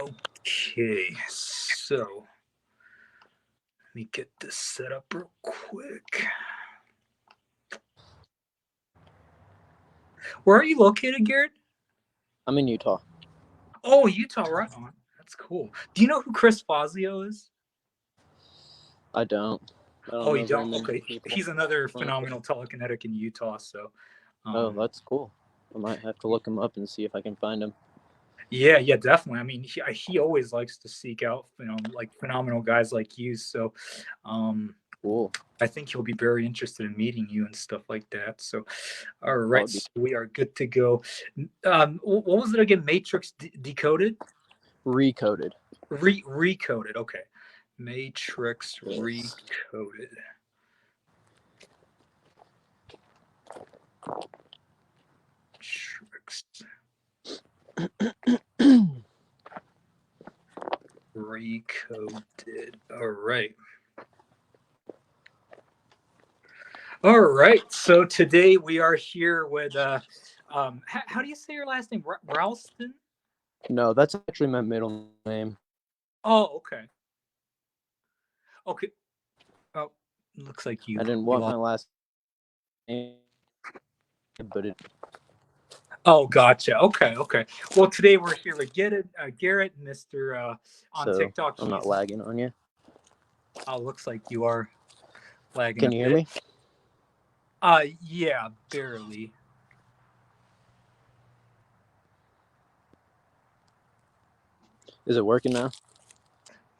Okay, so let me get this set up real quick. Where are you located, Garrett? I'm in Utah. Oh, Utah, right on. That's cool. Do you know who Chris Fazio is? I don't. I don't Oh, you know very don't? many Okay, people. he's another Uh, phenomenal telekinetic in Utah. So, oh, um, that's cool. I might have to look him up and see if I can find him. yeah, definitely. I mean, he always likes to seek out, like phenomenal guys like you. So, um, Cool. I think he'll be very interested in meeting you and stuff like that. So, all That right, would be so we are good to go. What was it again? Matrix decoded, recoded. recoded. Okay, Matrix Yes. recoded. Matrix recoded. All right. All right. So today we are here with how do you say your last name? Ralston? No, that's actually my middle name. Oh, okay. Okay. Oh, looks like I didn't you want my lost. last name, but it. Oh, gotcha. Okay. Well, today we're here with Garrett, Mister on So TikTok. I'm not He's lagging on you. looks like you are lagging Can a you hear bit. me? Yeah, barely. Is it working now?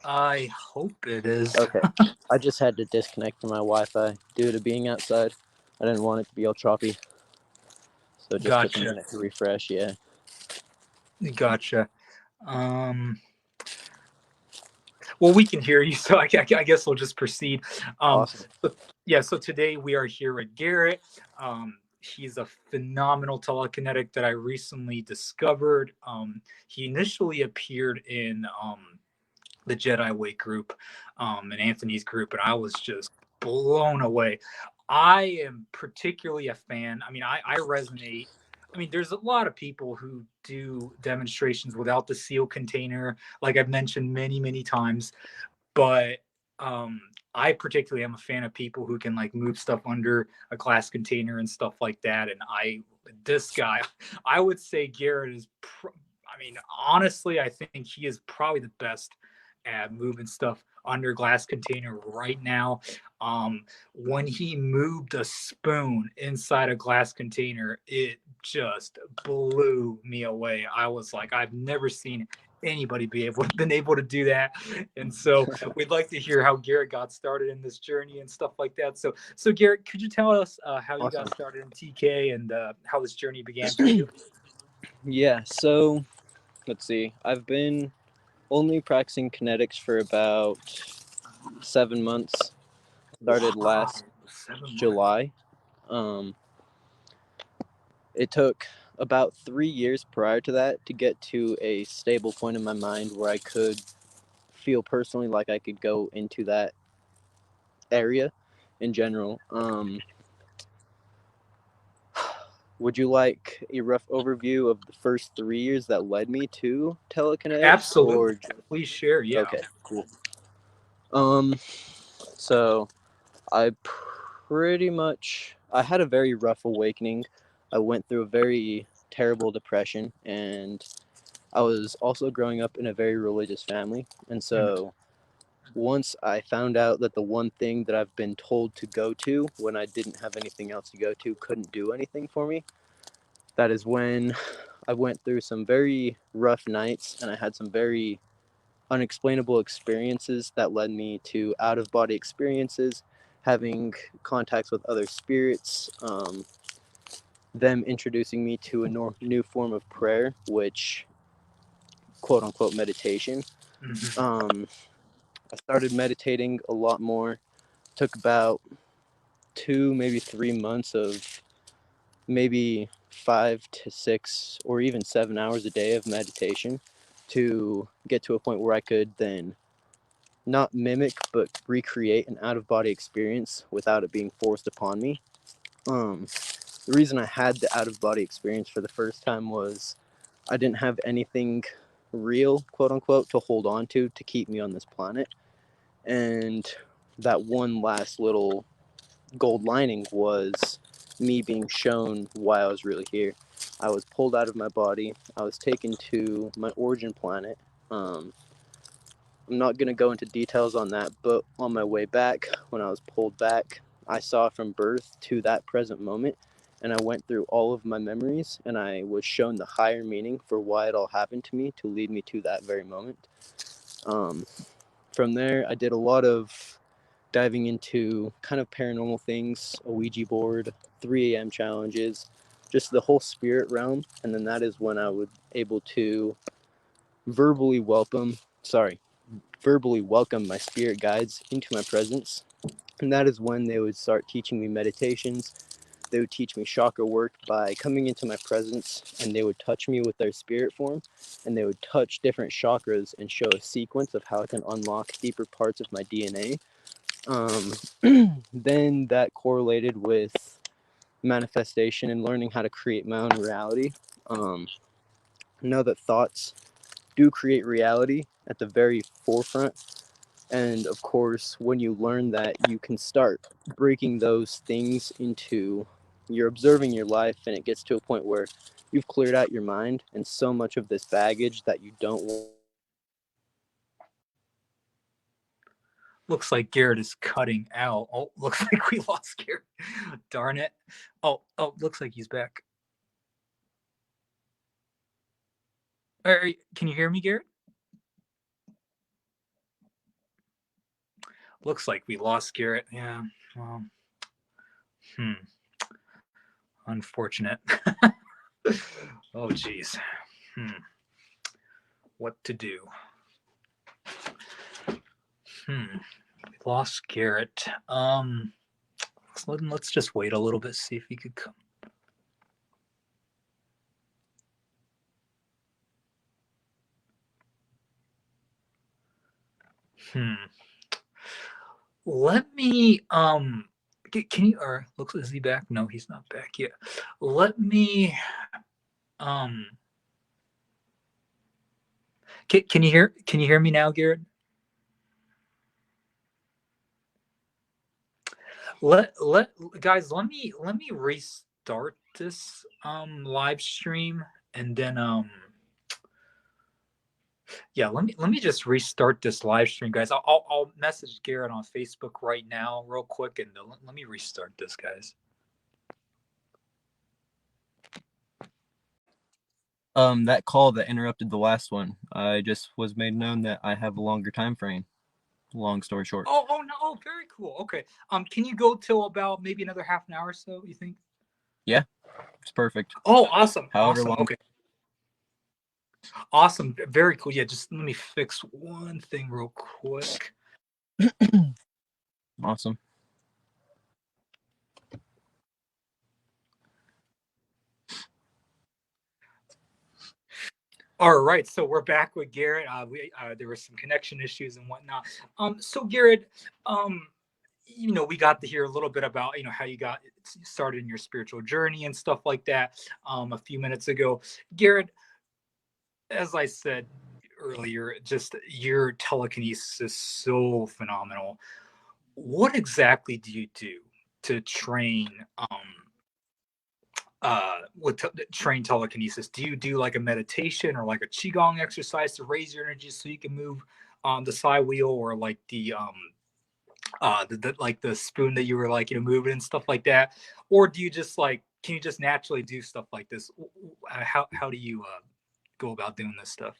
I hope it is. Okay. I just had to disconnect from my Wi-Fi due to being outside. I didn't want it to be all choppy, so it just took a Gotcha. minute to refresh. Yeah. Gotcha. Um, well, we can hear you, so I guess we'll just proceed. Awesome. Yeah, so today we are here with Garrett. He's a phenomenal telekinetic that I recently discovered. He initially appeared in the Jedi Way group and Anthony's group, and I was just blown away. I am particularly a fan. I mean, I resonate. I mean, there's a lot of people who do demonstrations without the seal container, like I've mentioned many times, but um, I particularly am a fan of people who can like move stuff under a glass container and stuff like that. And this guy, I would say Garrett is. I mean, honestly, I think he is probably the best at moving stuff under glass container right now. When he moved a spoon inside a glass container, it just blew me away. I was like, I've never seen anybody been able to do that. And so we'd like to hear how Garrett got started in this journey and stuff like that. So Garrett, could you tell us how you got Awesome. started in TK and how this journey began for you? Yeah. So let's see. I've been only practicing kinetics for about 7 months. Started Wow, last 7 months. July. Um, it took about 3 years prior to that to get to a stable point in my mind where I could feel personally like I could go into that area in general. Would you like a rough overview of the first 3 years that led me to telekinetics, Absolutely. or Please share. Yeah. okay, cool. Um, so I pretty much I had a very rough awakening. I went through a very terrible depression, and I was also growing up in a very religious family. And Mm. so once I found out that the one thing that I've been told to go to when I didn't have anything else to go to couldn't do anything for me, that is when I went through some very rough nights, and I had some very unexplainable experiences that led me to out of body experiences, having contacts with other spirits, them introducing me to a new form of prayer, which quote unquote meditation. Mhm. Um, I started meditating a lot more. Took about 2, maybe 3 months of maybe 5 to 6 or even 7 hours a day of meditation to get to a point where I could then not mimic but recreate an out of body experience without it being forced upon me. The reason I had the out of body experience for the first time was I didn't have anything real, quote unquote, to hold on to keep me on this planet. And that one last little gold lining was me being shown why I was really here. I was pulled out of my body. I was taken to my origin planet. I'm not going to go into details on that, but on my way back, when I was pulled back, I saw from birth to that present moment, and I went through all of my memories, and I was shown the higher meaning for why it all happened to me to lead me to that very moment. From there, I did a lot of diving into kind of paranormal things, a Ouija board, 3 a.m. challenges, just the whole spirit realm, and then that is when I was able to verbally welcome my spirit guides into my presence. And that is when they would start teaching me meditations. They would teach me chakra work by coming into my presence, and they would touch me with their spirit form, and they would touch different chakras and show a sequence of how I can unlock deeper parts of my DNA. Then that correlated with manifestation and learning how to create my own reality. Know that thoughts do create reality at the very forefront. And of course, when you learn that, you can start breaking those things into, you're observing your life, and it gets to a point where you've cleared out your mind and so much of this baggage that you don't want. Looks like Garrett is cutting out. Oh, looks like we lost Garrett. Darn it. Oh, looks like he's back. Can you hear me, Garrett? Looks like we lost Garrett. Yeah. Well, unfortunate. Oh, geez. What to do? We lost Garrett. Let's just wait a little bit, see if he could come. Let me can you, or looks, is he back? No, he's not back yet. Let me can you hear me now, Garrett? Let guys, let me restart this live stream, and then yeah, let me just restart this live stream, guys. I'll message Garrett on Facebook right now real quick, and let me restart this, guys. That call that interrupted the last one, I just was made known that I have a longer time frame. Long story short. Oh no! Oh, very cool. Okay. Can you go till about maybe another half an hour or so, you think? Yeah, it's perfect. Oh, awesome. However awesome. long. Okay. Awesome. Very cool. Yeah, just let me fix one thing real quick. Awesome. All right, so we're back with Garrett. There were some connection issues and whatnot. So Garrett, we got to hear a little bit about how you got started in your spiritual journey and stuff like that a few minutes ago. Garrett, as I said earlier, just your telekinesis is so phenomenal. What exactly do you do to train train telekinesis? Do you do like a meditation or like a qigong exercise to raise your energy so you can move the side wheel, or like like the spoon that you were like moving and stuff like that? Or do you just can you just naturally do stuff like this? How do you go about doing this stuff?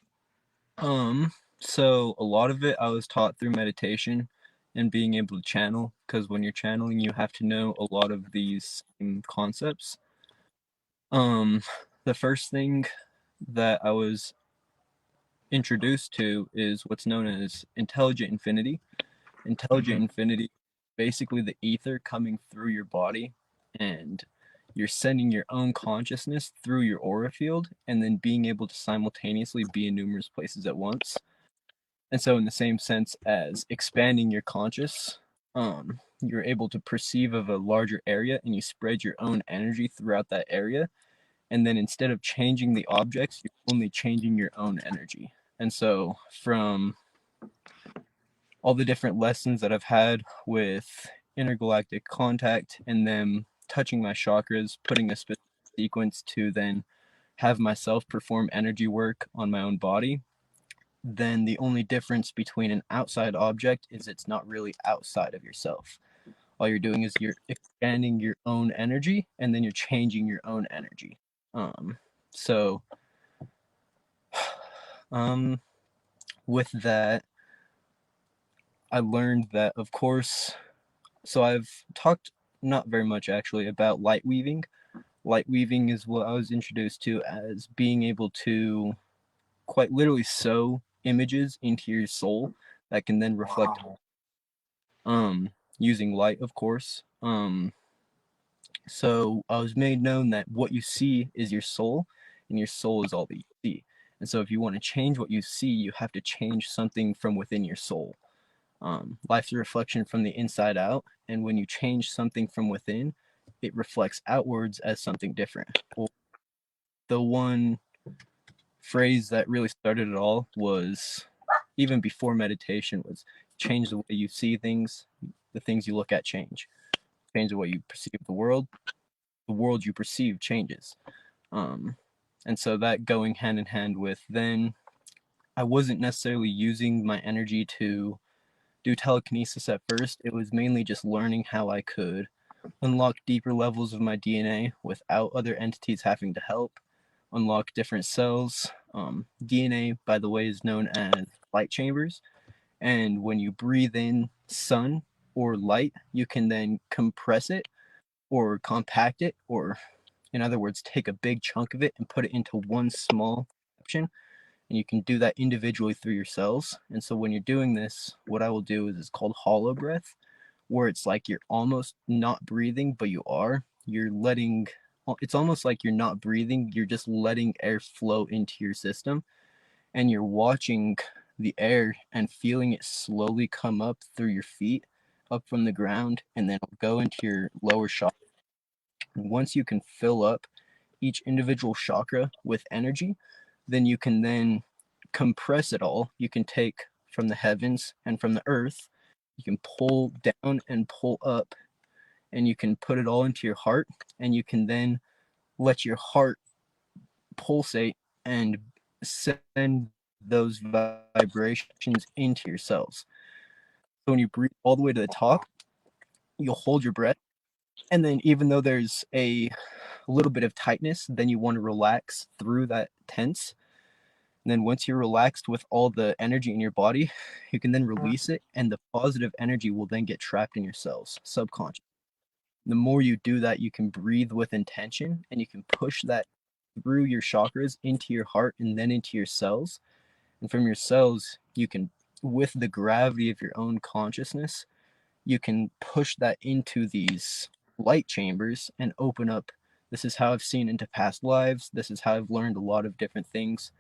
So a lot of it I was taught through meditation and being able to channel, because when you're channeling, you have to know a lot of these concepts. The first thing that I was introduced to is what's known as intelligent infinity. Intelligent infinity, basically the ether coming through your body, and you're sending your own consciousness through your aura field, and then being able to simultaneously be in numerous places at once. And so in the same sense as expanding your conscious, you're able to perceive of a larger area, and you spread your own energy throughout that area. And then instead of changing the objects, you're only changing your own energy. And so from all the different lessons that I've had with intergalactic contact and them touching my chakras, putting a specific sequence to then have myself perform energy work on my own body, then the only difference between an outside object is it's not really outside of yourself. All you're doing is you're expanding your own energy and then you're changing your own energy. So with that, I learned that, of course, so I've talked not very much actually about light weaving. Light weaving is what I was introduced to as being able to quite literally sew images into your soul that can then reflect using light, of course. So I was made known that what you see is your soul, and your soul is all that you see. And so if you want to change what you see, you have to change something from within your soul. Life's a reflection from the inside out, and when you change something from within, it reflects outwards as something different. Well, the one phrase that really started it all was, even before meditation, was change the way you see things, the things you look at change. Change the way you perceive the world you perceive changes. And so that going hand in hand with, then I wasn't necessarily using my energy to do telekinesis at first. It was mainly just learning how I could unlock deeper levels of my DNA without other entities having to help, unlock different cells. DNA, by the way, is known as light chambers. And when you breathe in sun or light, you can then compress it or compact it, or in other words, take a big chunk of it and put it into one small section. And you can do that individually through your cells. And so when you're doing this, what I will do is it's called hollow breath, where it's like you're almost not breathing, but you are. You're letting, it's almost like you're not breathing, you're just letting air flow into your system. And you're watching the air and feeling it slowly come up through your feet, up from the ground, and then it'll go into your lower chakra. And once you can fill up each individual chakra with energy, then you can then compress it all. You can take from the heavens and from the earth, you can pull down and pull up, and you can put it all into your heart, and you can then let your heart pulsate and send those vibrations into your cells. So when you breathe all the way to the top, you'll hold your breath, and then even though there's a little bit of tightness, then you want to relax through that tense. And then once you're relaxed with all the energy in your body, you can then release it, and the positive energy will then get trapped in your cells, subconscious. The more you do that, you can breathe with intention, and you can push that through your chakras into your heart and then into your cells. And from your cells, you can, with the gravity of your own consciousness, you can push that into these light chambers and open up. This is how I've seen into past lives. This is how I've learned a lot of different things.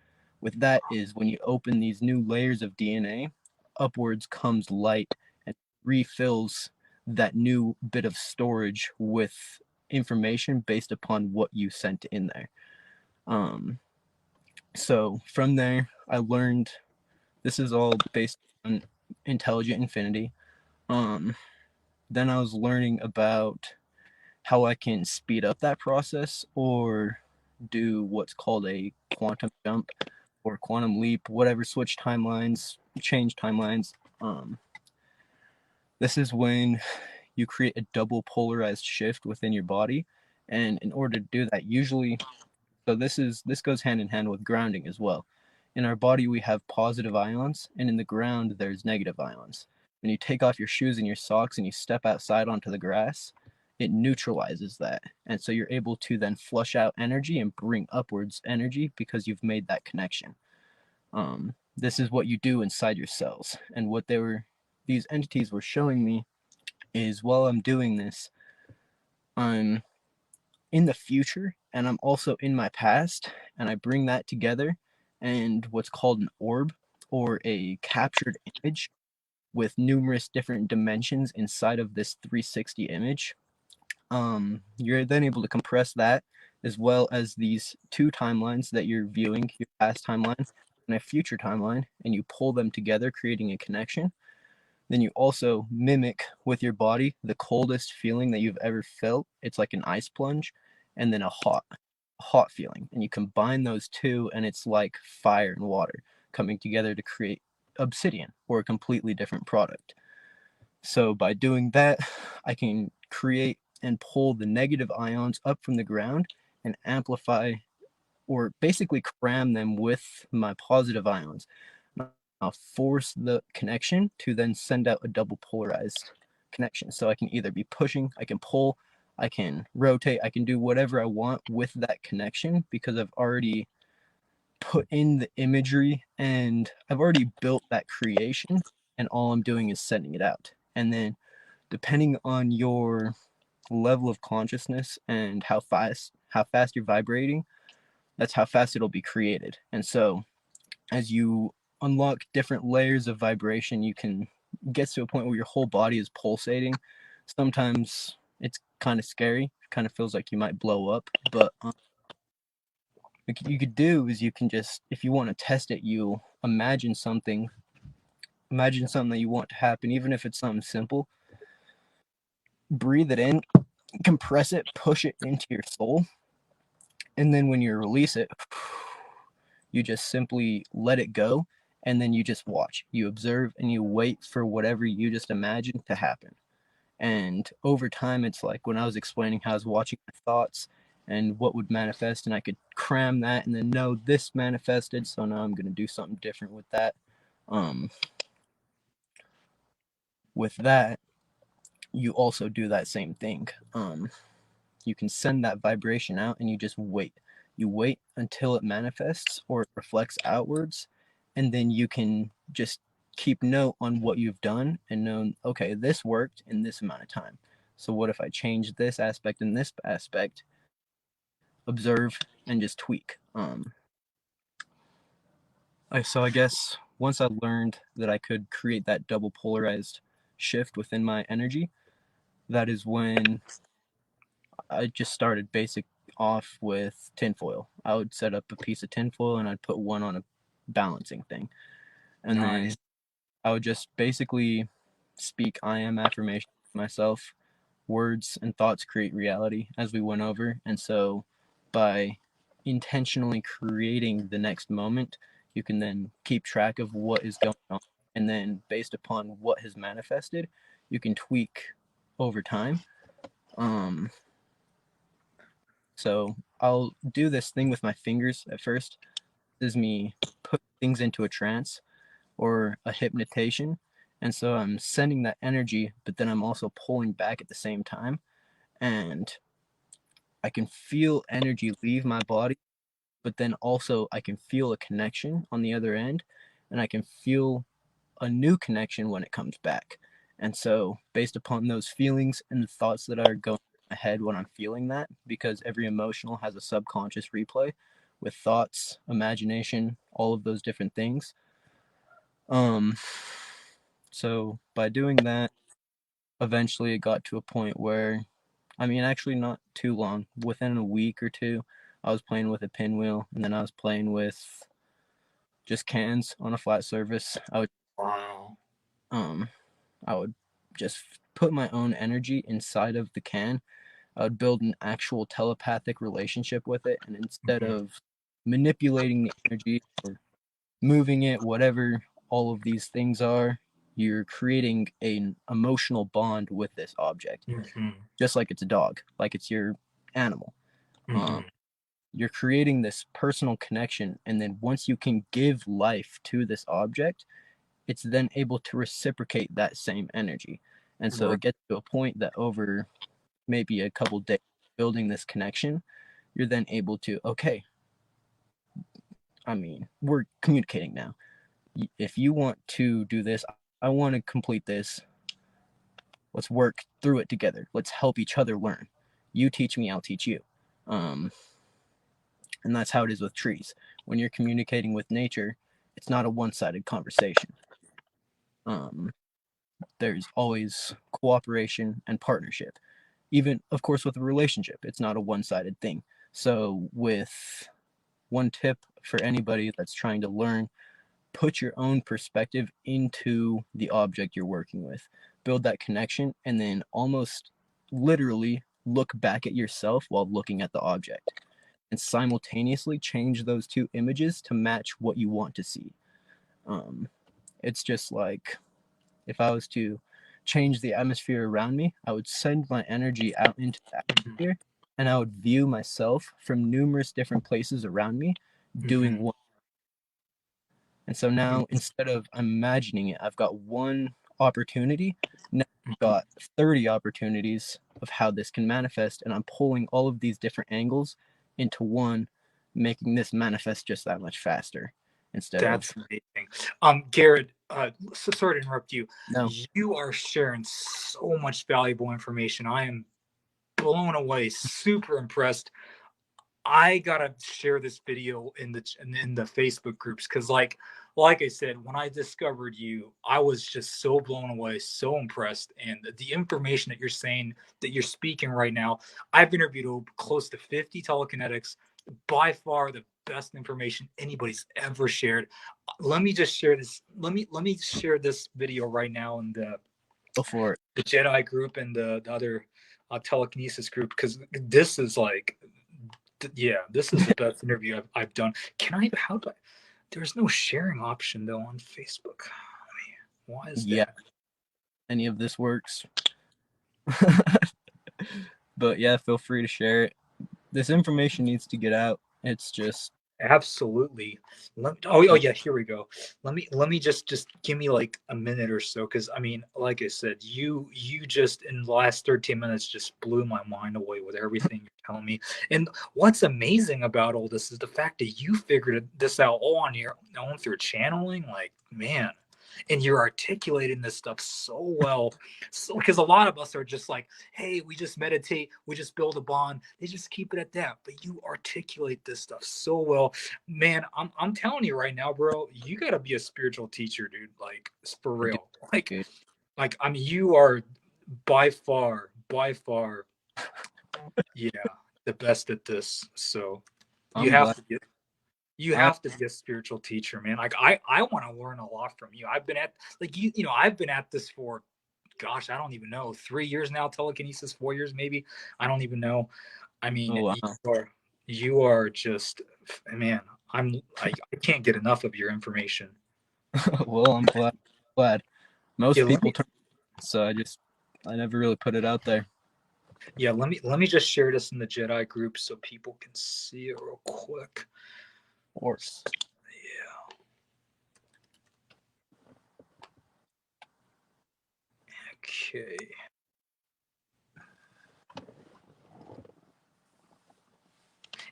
With that is when you open these new layers of DNA, upwards comes light and refills that new bit of storage with information based upon what you sent in there. So from there, I learned this is all based on intelligent infinity. Then I was learning about how I can speed up that process or do what's called a quantum jump or quantum leap, whatever, switch timelines, change timelines. This is when you create a double polarized shift within your body. And in order to do that, usually, so this goes hand in hand with grounding as well. In our body, we have positive ions, and in the ground, there's negative ions. When you take off your shoes and your socks and you step outside onto the grass, it neutralizes that. And so you're able to then flush out energy and bring upwards energy because you've made that connection. This is what you do inside your cells. And what these entities were showing me is while I'm doing this, I'm in the future and I'm also in my past, and I bring that together and what's called an orb or a captured image with numerous different dimensions inside of this 360 image. You're then able to compress that as well as these two timelines that you're viewing, your past timeline in a future timeline and you pull them together, creating a connection, then you also mimic with your body the coldest feeling that you've ever felt. It's like an ice plunge, and then a hot feeling. And you combine those two, and it's like fire and water coming together to create obsidian, or a completely different product. So by doing that, I can create and pull the negative ions up from the ground and amplify, or basically cram them with my positive ions. I'll force the connection to then send out a double polarized connection. So I can either be pushing, I can pull, I can rotate, I can do whatever I want with that connection, because I've already put in the imagery and I've already built that creation, and all I'm doing is sending it out. And then depending on your level of consciousness and how fast you're vibrating, that's how fast it'll be created. And so as you unlock different layers of vibration, you can get to a point where your whole body is pulsating. Sometimes it's kind of scary. It kind of feels like you might blow up. But what you could do is you can just, if you want to test it, you imagine something that you want to happen, even if it's something simple. Breathe it in, compress it, push it into your soul. And then when you release it, you just simply let it go, and then you just watch, you observe, and you wait for whatever you just imagined to happen. And over time, it's like when I was explaining how I was watching my thoughts and what would manifest, and I could cram that and then know this manifested, so now I'm going to do something different with that. With that, you also do that same thing. You can send that vibration out, and you just wait. You wait until it manifests or it reflects outwards, and then you can just keep note on what you've done and know, okay, this worked in this amount of time. So what if I change this aspect and this aspect? Observe and just tweak. So I guess once I learned that I could create that double polarized shift within my energy, that is when I just started basic off with tinfoil. I would set up a piece of tinfoil and I'd put one on a balancing thing. And Nice. then I would just basically speak I am affirmation to myself. Words and thoughts create reality, as we went over. And so by intentionally creating the next moment, you can then keep track of what is going on. And then based upon what has manifested, you can tweak over time. So I'll do this thing with my fingers at first. This is me put things into a trance or a hypnotation. And so I'm sending that energy, but then I'm also pulling back at the same time. And I can feel energy leave my body, but then also I can feel a connection on the other end, and I can feel a new connection when it comes back. And so based upon those feelings and the thoughts that are going in my head when I'm feeling that, because every emotional has a subconscious replay with thoughts, imagination, all of those different things. So by doing that, eventually it got to a point where, I mean, actually not too long, within a week or two, I was playing with a pinwheel, and then I was playing with just cans on a flat surface. Wow. I would just put my own energy inside of the can. I would build an actual telepathic relationship with it, and instead Mhm. of manipulating the energy or moving it, whatever all of these things are, you're creating an emotional bond with this object, Mhm. just like it's a dog, like it's your animal. Um, Mhm. you're creating this personal connection, and then once you can give life to this object, it's then able to reciprocate that same energy. And so Right. it gets to a point that over maybe a couple days building this connection, you're then able to, okay, I mean, we're communicating now. If you want to do this, I want to complete this. Let's work through it together. Let's help each other learn. You teach me, I'll teach you. Um, and that's how it is with trees. When you're communicating with nature, it's not a one-sided conversation. Um, there's always cooperation and partnership. Even, of course, with a relationship, it's not a one-sided thing. So with one tip for anybody that's trying to learn put your own perspective into the object you're working with, build that connection, and then almost literally look back at yourself while looking at the object, and simultaneously change those two images to match what you want to see. It's just like if I was to change the atmosphere around me, I would send my energy out into the atmosphere, and I would view myself from numerous different places around me doing Mhm. one. And so now, instead of imagining it, I've got one opportunity. Now I've got 30 opportunities of how this can manifest, and I'm pulling all of these different angles into one, making this manifest just that much faster instead That's of amazing. Garrett, so sorry to interrupt you. no. You are sharing so much valuable information. I am blown away, super impressed. I gotta share this video in the Facebook groups because like I said, when I discovered you, I was just so blown away, so impressed, and the information that you're saying that you're speaking right now. I've interviewed close to 50 telekinetics, by far the best information anybody's ever shared. Let me just share this. Let me share this video right now in Before the Jedi group and the other telekinesis group because this is like yeah, this is the best interview I've done. Can I? How do I? There's no sharing option though on Facebook. Why is yeah, that? any of this works. But yeah, feel free to share it. This information needs to get out. It's just Absolutely. Oh yeah, here we go. Let me just give me like a minute or so because I mean, like I said, you just in the last 13 minutes just blew my mind away with everything you're telling me. And what's amazing about all this is the fact that you figured this out all on your own through channeling. Like, man, and you're articulating this stuff so well. So because a lot of us are just like, hey, we just meditate, we just build a bond. They just keep it at that. But you articulate this stuff so well. Man, I'm telling you right now, bro, you gotta be a spiritual teacher, dude. Like for dude, real. Like, dude. like I mean, you are by far, yeah, the best at this. So you I'm have glad. to get you I have to be a spiritual teacher, man. Like I want to learn a lot from you. I've been at like you know, I've been at this for gosh, I don't even know, 3 years now, telekinesis, 4 years maybe. I don't even know. I mean, oh wow. you are just man. I can't get enough of your information. Well, I'm glad. Yeah, Most people turn, so I never really put it out there. let me just share this in the Jedi group so people can see it real quick. Of course. Yeah. Okay.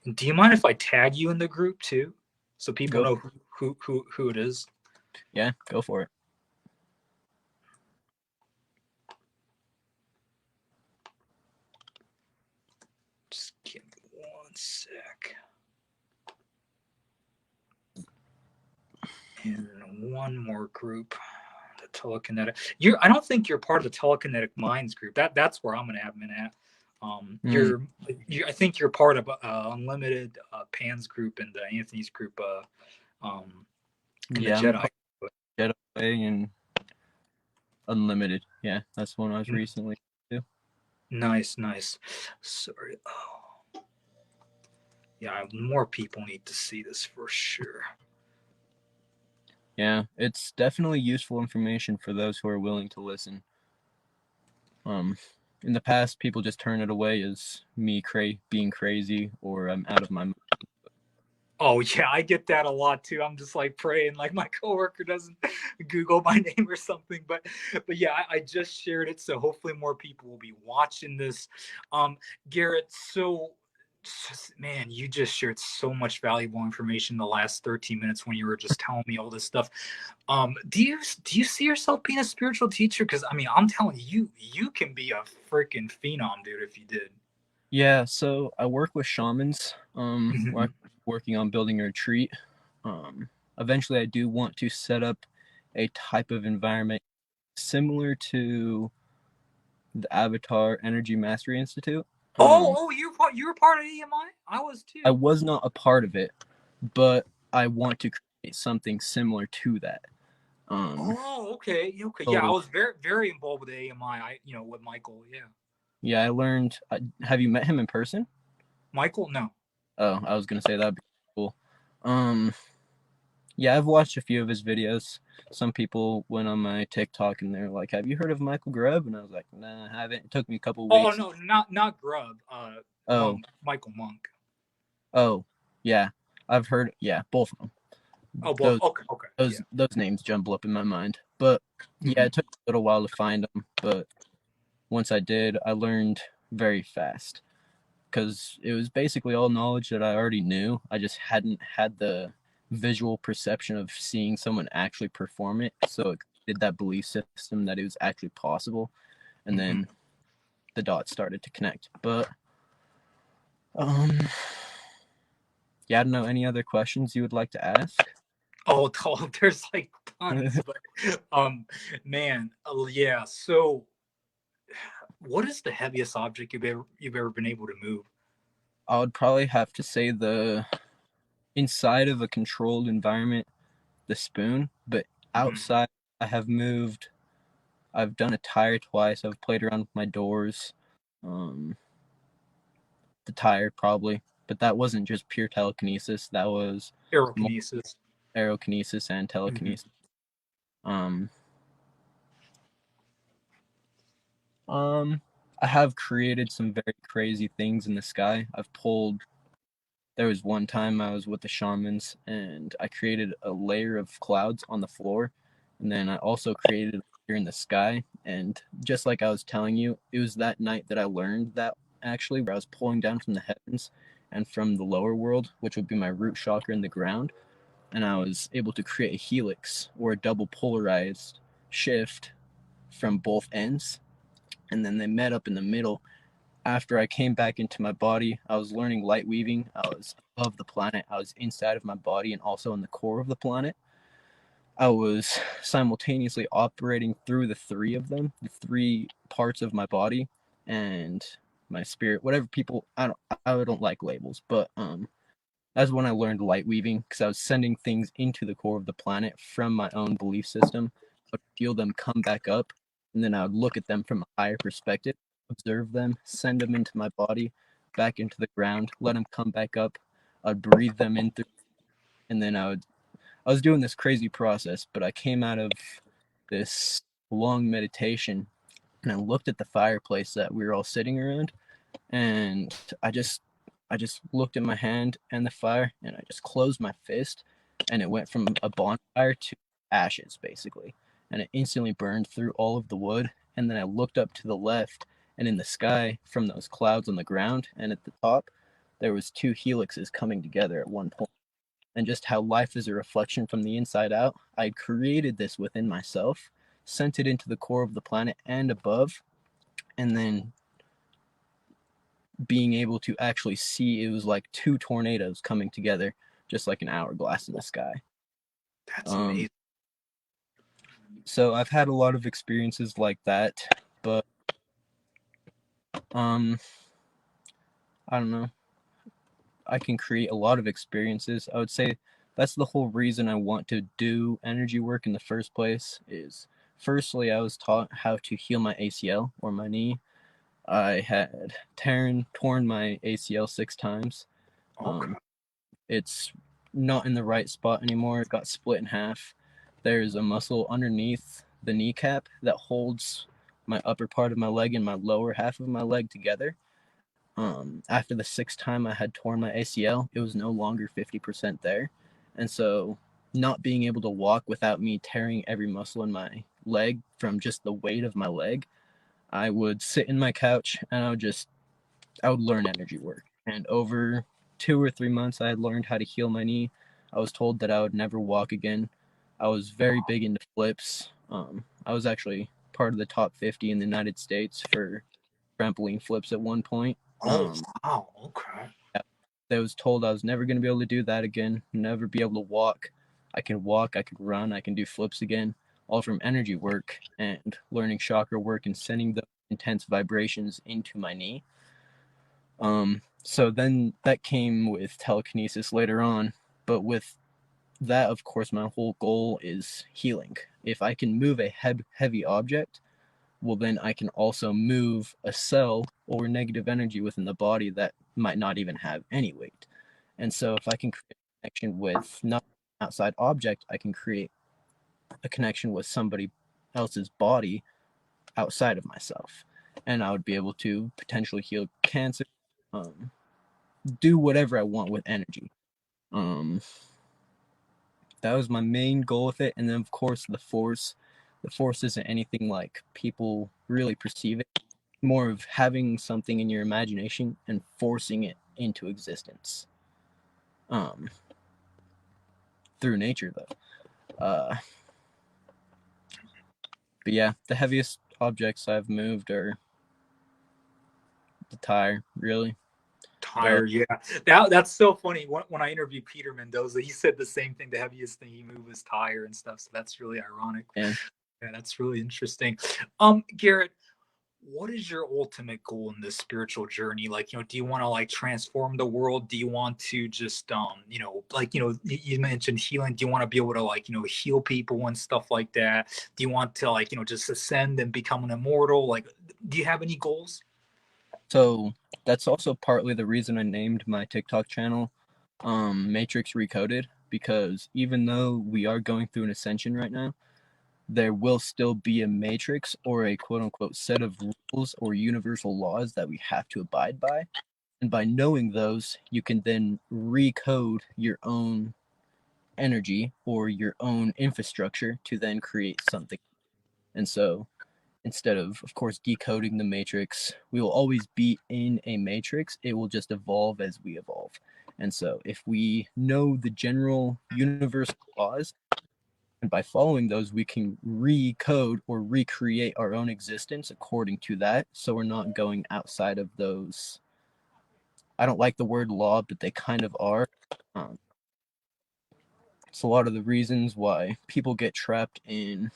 And do you mind if I tag you in the group too, so people Go. know who it is? Yeah, go for it. Just give me one sec. And one more group, the telekinetic. I don't think you're part of the telekinetic minds group. That's where I'm an admin at. Mm, I think you're part of Unlimited, Pan's group, and Anthony's group, in the yeah, I'm Jedi. part of Jedi Way and Unlimited. Yeah, that's one I was recently to. Nice, nice. Sorry. Oh, yeah. More people need to see this for sure. Yeah, it's definitely useful information for those who are willing to listen. In the past, people just turn it away as me being crazy or I'm out of my mind. Oh yeah, I get that a lot too. I'm just like praying, like my coworker doesn't Google my name or something. But yeah, I just shared it, so hopefully more people will be watching this. Garrett, so man, you just shared so much valuable information in the last 13 minutes when you were just telling me all this stuff. Do you see yourself being a spiritual teacher? Because I mean, I'm telling you, you can be a freaking phenom, dude, if you did. Yeah, so I work with shamans. We're Mhm. working on building a retreat. Eventually, I do want to set up a type of environment similar to the Avatar Energy Mastery Institute. Oh, you were part of EMI. I was I too. was not a part of it, but I want to create something similar to that. Oh, okay, okay, yeah. I So was very involved with AMI. With Michael. Yeah, yeah, I learned. Have you met him in person? Michael. No. Oh, I was gonna say that'd be cool. Um, yeah, I've watched a few of his videos. Some people went on my TikTok and they're like, "Have you heard of Michael Grubb?" And I was like, "Nah, I haven't." It took me a couple Oh weeks. no, not Grub. Oh, Michael Monk. oh, yeah, I've heard. Yeah, both of them. Oh, both. Those Okay, okay, yeah. those names jumble up in my mind. But yeah, Hmm. it took a little while to find them. But once I did, I learned very fast because it was basically all knowledge that I already knew. I just hadn't had the visual perception of seeing someone actually perform it. So it did that belief system that it was actually possible. And Hmm. then the dots started to connect. But um yeah, I don't know, any other questions you would like to ask? Oh, there's like tons, but man, yeah. So, what is the heaviest object you've ever been able to move? I would probably have to say the inside of a controlled environment, the spoon, but Hmm. outside I have moved. I've done a tire twice. I've played around with my doors. Um, the tire probably, but that wasn't just pure telekinesis. That was Aerokinesis. aerokinesis and Hmm. telekinesis. Um, um, I have created some very crazy things in the sky. I've pulled. There was one time I was with the shamans and I created a layer of clouds on the floor, and then I also created a layer in the sky. And just like I was telling you, it was that night that I learned that actually, where I was pulling down from the heavens and from the lower world, which would be my root chakra in the ground, and I was able to create a helix or a double polarized shift from both ends, and then they met up in the middle. After I came back into my body, I was learning light weaving. I was above the planet. I was inside of my body and also in the core of the planet. I was simultaneously operating through the three of them, the three parts of my body and my spirit. Whatever people, I don't like labels, but that's when I learned light weaving because I was sending things into the core of the planet from my own belief system. I would feel them come back up, and then I would look at them from a higher perspective, observe them, send them into my body, back into the ground, let them come back up. I'd breathe them in through, and then I was doing this crazy process, but I came out of this long meditation and I looked at the fireplace that we were all sitting around, and I just looked at my hand and the fire, and I just closed my fist, and it went from a bonfire to ashes basically, and it instantly burned through all of the wood. And then I looked up to the left, and in the sky from those clouds on the ground and at the top, there was two helixes coming together at one point. And just how life is a reflection from the inside out, I created this within myself, sent it into the core of the planet and above, and then being able to actually see, it was like two tornadoes coming together, just like an hourglass in the sky. That's Um, amazing. so I've had a lot of experiences like that, but um, I don't know. I can create a lot of experiences. I would say that's the whole reason I want to do energy work in the first place. Is firstly, I was taught how to heal my ACL or my knee. I had torn my ACL 6 times. Okay. Um, it's not in the right spot anymore. It got split in half. There's a muscle underneath the kneecap that holds my upper part of my leg and my lower half of my leg together. After the sixth time I had torn my ACL, it was no longer 50% there. And so, not being able to walk without me tearing every muscle in my leg from just the weight of my leg, I would sit in my couch and I would learn energy work. And over 2 or 3 months, I had learned how to heal my knee. I was told that I would never walk again. I was very big into flips. I was actually part of the top 50 in the United States for trampoline flips at one point. Oh, wow. Okay. I was told I was never going to be able to do that again, never be able to walk. I can walk, I can run, I can do flips again, all from energy work and learning chakra work and sending the intense vibrations into my knee. So then that came with telekinesis later on, but with that, of course, my whole goal is healing. If I can move a heavy object, well, then I can also move a cell or negative energy within the body that might not even have any weight. And so if I can create a connection with not an outside object, I can create a connection with somebody else's body outside of myself. And I would be able to potentially heal cancer, um, do whatever I want with energy. Um, that was my main goal with it. And then, of course, the force. The force isn't anything like people really perceive it. More of having something in your imagination and forcing it into existence. Um, through nature, though. But yeah, the heaviest objects I've moved are the tire, really. The Tired, yeah. That's so funny. When I interviewed Peter Mendoza, he said the same thing. The heaviest thing he moved was tire and stuff. So that's really ironic. yeah. Yeah, that's really interesting. Garrett, what is your ultimate goal in this spiritual journey? Like, do you want to like transform the world? Do you want to just like, you mentioned healing. Do you want to be able to like, heal people and stuff like that? Do you want to like, just ascend and become an immortal? Like, do you have any goals? So that's also partly the reason I named my TikTok channel Matrix Recoded, because even though we are going through an ascension right now, there will still be a matrix or a quote unquote set of rules or universal laws that we have to abide by. And by knowing those, you can then recode your own energy or your own infrastructure to then create something. And so instead of course, decoding the matrix, we will always be in a matrix. It will just evolve as we evolve. And so if we know the general universal laws, and by following those, we can recode or recreate our own existence according to that. So we're not going outside of those. I don't like the word law, but they kind of are. Um, it's a lot of the reasons why people get trapped in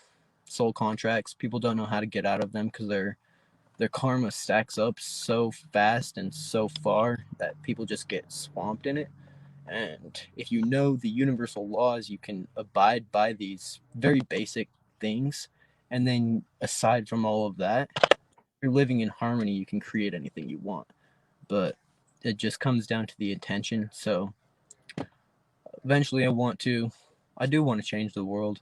soul contracts. People don't know how to get out of them because their karma stacks up so fast and so far that people just get swamped in it. And if you know the universal laws, you can abide by these very basic things. And then, aside from all of that, you're living in harmony. You can create anything you want. But it just comes down to the intention. So eventually, I do want to change the world,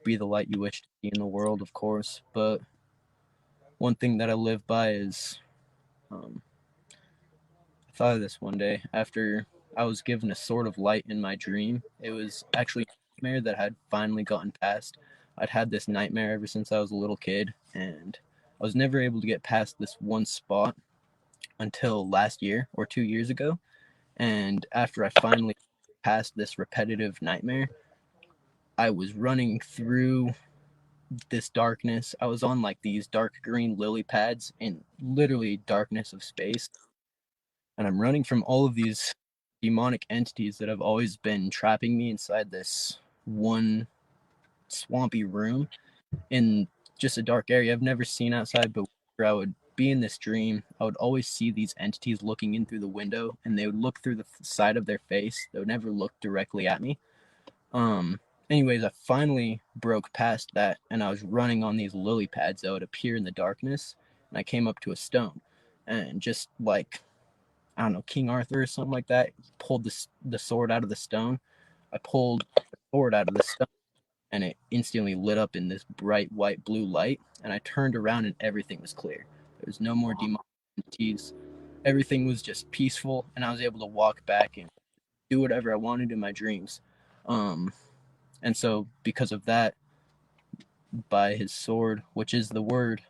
be the light you wish to see in the world, of course. But one thing that I live by is um, I thought of this one day after I was given a sort of light in my dream. It was actually a nightmare that I had finally gotten past. I'd had this nightmare ever since I was a little kid, and I was never able to get past this one spot until last year or 2 years ago. And after I finally passed this repetitive nightmare, I was running through this darkness. I was on like these dark green lily pads in literally darkness of space, and I'm running from all of these demonic entities that have always been trapping me inside this one swampy room in just a dark area I've never seen outside. But where I would be in this dream, I would always see these entities looking in through the window, and they would look through the side of their face. They would never look directly at me. Um, Anyways, I finally broke past that, and I was running on these lily pads that would appear in the darkness, and I came up to a stone, and just like I don't know, King Arthur or something like that. He pulled the sword out of the stone. I pulled the sword out of the stone, and it instantly lit up in this bright white blue light. And I turned around, and everything was clear. There was no more demonic entities. Everything was just peaceful, and I was able to walk back and do whatever I wanted in my dreams. Um, and so, because of that, by his sword, which is the word,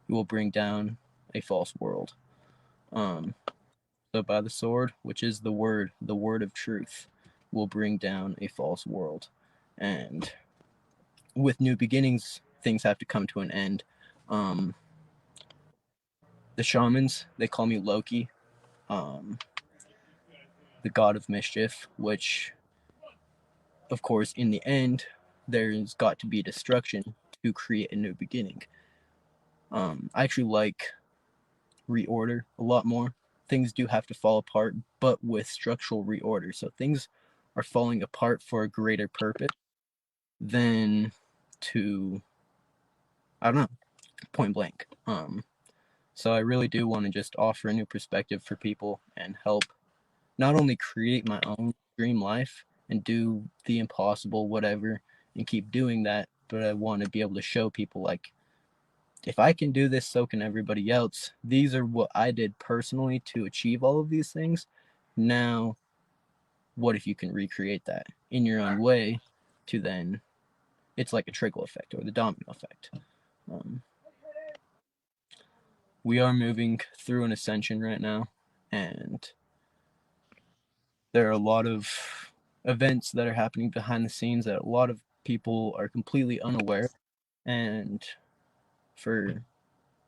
he will bring down a false world. Um, So by the sword, which is the word of truth, will bring down a false world. And with new beginnings, things have to come to an end. Um, the shamans, they call me Loki, um, the god of mischief, which, of course, in the end, there's got to be destruction to create a new beginning. I actually like reorder a lot more. Things do have to fall apart, but with structural reorder. So things are falling apart for a greater purpose than to, I don't know, point blank. So I really do want to just offer a new perspective for people and help not only create my own dream life and do the impossible, whatever, and keep doing that, but I want to be able to show people, like, if I can do this, so can everybody else. These are what I did personally to achieve all of these things. Now, what if you can recreate that in your own way to then, it's like a trickle effect or the domino effect. Um, we are moving through an ascension right now, and there are a lot of events that are happening behind the scenes that a lot of people are completely unaware. And for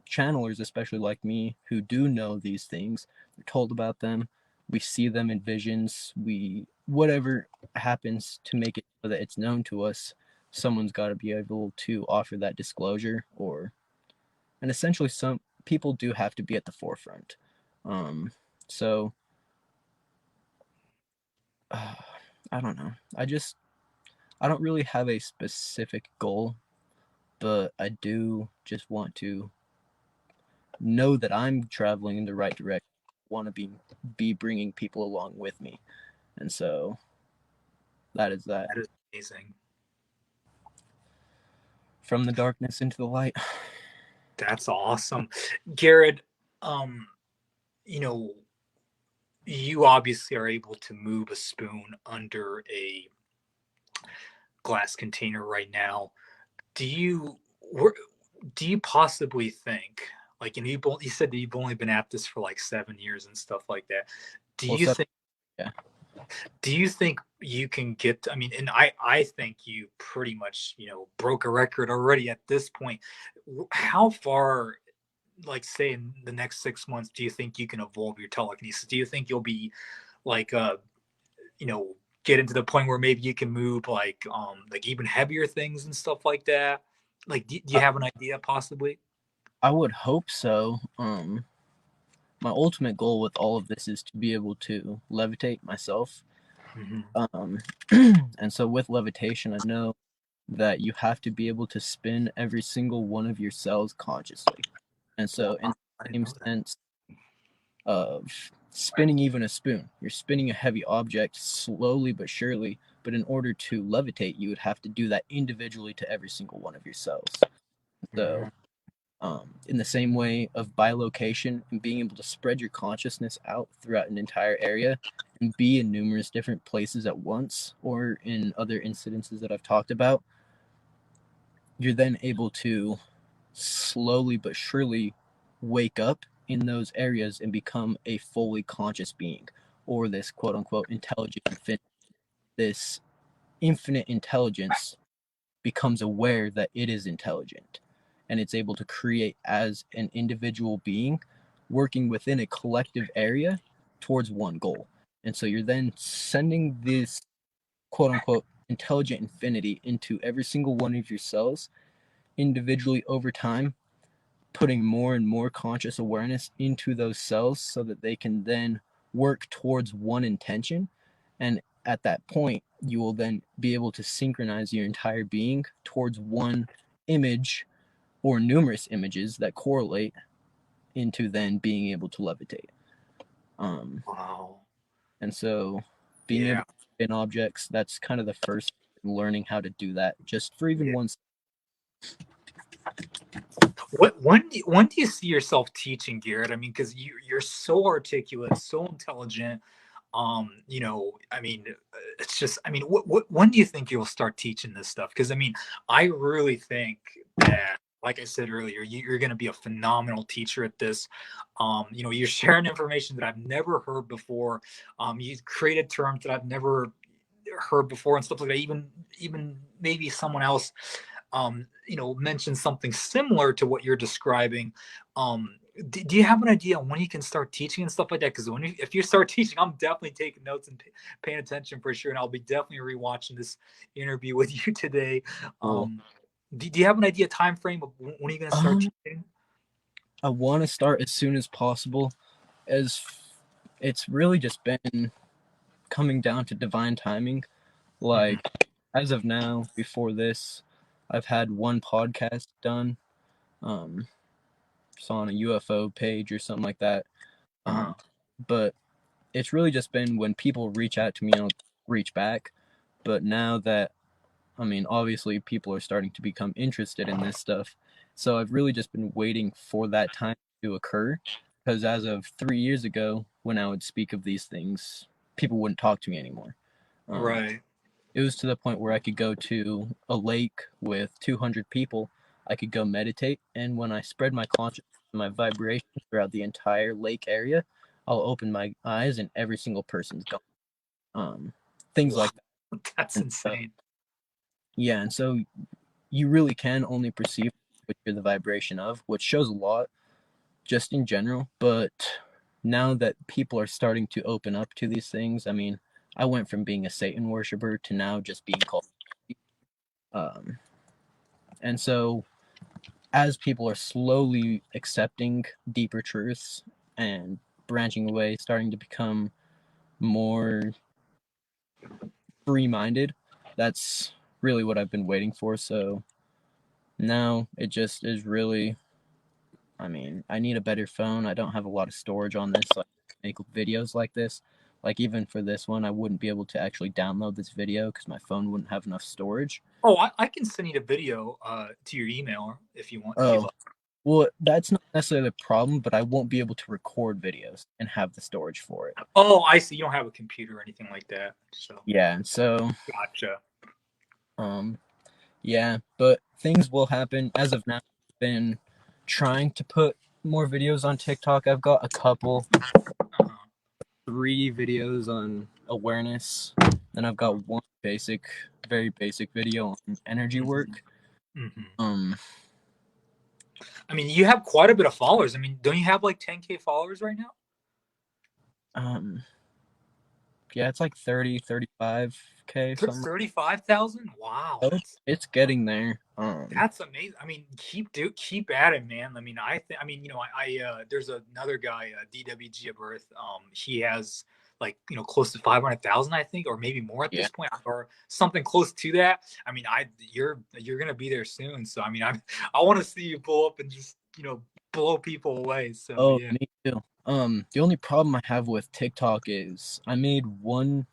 channelers, especially like me, who do know these things, we're told about them, we see them in visions, we whatever happens to make it so that it's known to us, someone's got to be able to offer that disclosure, or and essentially some people do have to be at the forefront. So I don't know. I don't really have a specific goal, but I do just want to know that I'm traveling in the right direction. Want to be bringing people along with me, and so that is that. That is amazing. From the darkness into the light. That's awesome. Garrett, um, you know, you obviously are able to move a spoon under a glass container right now. Do you where, do you possibly think, like, and you said that you've only been at this for like 7 years and stuff like that. Do Well, you so, think yeah. do you think you can get, I mean, and I think you pretty much, broke a record already at this point. How far, like, say in the next 6 months, do you think you can evolve your telekinesis? Do you think you'll be like you know get into the point where maybe you can move like even heavier things and stuff like that? Like, do you I, have an idea possibly? I would hope so. My ultimate goal with all of this is to be able to levitate myself. Hmm. Um, and so with levitation, I know that you have to be able to spin every single one of your cells consciously. And Wow, so, in I the didn't same know that. sense of spinning even a spoon, you're spinning a heavy object slowly but surely. But in order to levitate, you would have to do that individually to every single one of your cells. So, Mhm. in the same way of bilocation and being able to spread your consciousness out throughout an entire area and be in numerous different places at once, or in other incidences that I've talked about, you're then able to slowly but surely wake up in those areas and become a fully conscious being, or this quote unquote intelligent infinite. This infinite intelligence becomes aware that it is intelligent, and it's able to create as an individual being working within a collective area towards one goal. And so you're then sending this quote unquote intelligent infinity into every single one of your cells individually over time, putting more and more conscious awareness into those cells so that they can then work towards one intention. And at that point, you will then be able to synchronize your entire being towards one image or numerous images that correlate into then being able to levitate. Um, Wow. and so being able Yeah. to spin objects, that's kind of the first learning how to do that just for even Yeah. once. When do you see yourself teaching, Garrett? I mean, because you're so articulate, so intelligent. I mean, it's just, I mean, when do you think you'll start teaching this stuff? Because I mean, I really think that, like I said earlier, you're going to be a phenomenal teacher at this. You're sharing information that I've never heard before. You've created terms that I've never heard before and stuff like that. Even maybe someone else mention something similar to what you're describing. Do you have an idea when you can start teaching and stuff like that? Because if you start teaching, I'm definitely taking notes and paying attention for sure, and I'll be definitely rewatching this interview with you today. Cool. Do you have an idea time frame of when are you going to start Um, teaching? I want to start as soon as possible, as it's really just been coming down to divine timing. Like, as of now, before this, I've had one podcast done. It's on a UFO page or something like that. Uh-huh. But it's really just been when people reach out to me, I'll reach back. But now that, I mean, obviously people are starting to become interested in this stuff. So I've really just been waiting for that time to occur. Because as of 3 years ago, when I would speak of these things, people wouldn't talk to me anymore. Right. It was to the point where I could go to a lake with 200 people. I could go meditate, and when I spread my consciousness and my vibration throughout the entire lake area, I'll open my eyes and every single person's gone. Things Wow. like that. That's And insane. yeah, and so you really can only perceive what you're the vibration of, which shows a lot just in general. But now that people are starting to open up to these things, I mean, I went from being a Satan worshiper to now just being called. Um, and so as people are slowly accepting deeper truths and branching away, starting to become more free minded, that's really what I've been waiting for. So now it just is really, I mean, I need a better phone. I don't have a lot of storage on this, like make videos like this. Like even for this one, I wouldn't be able to actually download this video because my phone wouldn't have enough storage. Oh, I can send you the video to your email if you want, if you Oh, like. well, that's not necessarily the problem, but I won't be able to record videos and have the storage for it. Oh, I see. You don't have a computer or anything like that. So Yeah, and so gotcha. um yeah, but things will happen. As of now, I've been trying to put more videos on TikTok. I've got a couple, Uh-huh. 3 videos on awareness, then I've Uh-huh. got one basic, very basic video on energy work. Mm-hmm. Um I mean, you have quite a bit of followers. I mean, don't you have like 10K followers right now? um yeah, it's like 30, 35K something. 35,000? Wow, Oh, it's getting there. that's amazing. I mean, keep at it, man. I mean, I mean, there's another guy, DWG of Earth. He has like close to 500,000, I think, or maybe more at Yeah. this point, or something close to that. I mean, you're gonna be there soon. So I mean, I want to see you pull up and just blow people away. So Oh, yeah. me too. The only problem I have with TikTok is I did one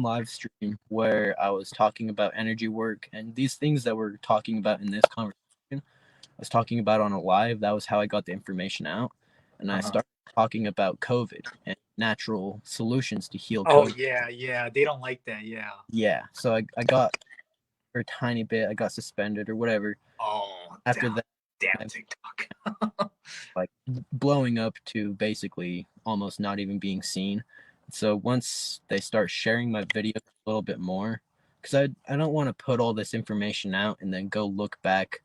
live stream where I was talking about energy work and these things that we're talking about in this conversation. I was talking about on a live. That was how I got the information out. And I Uh-huh. started talking about COVID and natural solutions to heal Oh COVID. yeah, yeah. They don't like that. Yeah. Yeah. So I got for a tiny bit, I got suspended or whatever. Oh, After damn, that, damn I TikTok. like blowing up to basically almost not even being seen. So once they start sharing my videos a little bit more, because I don't want to put all this information out and then go look back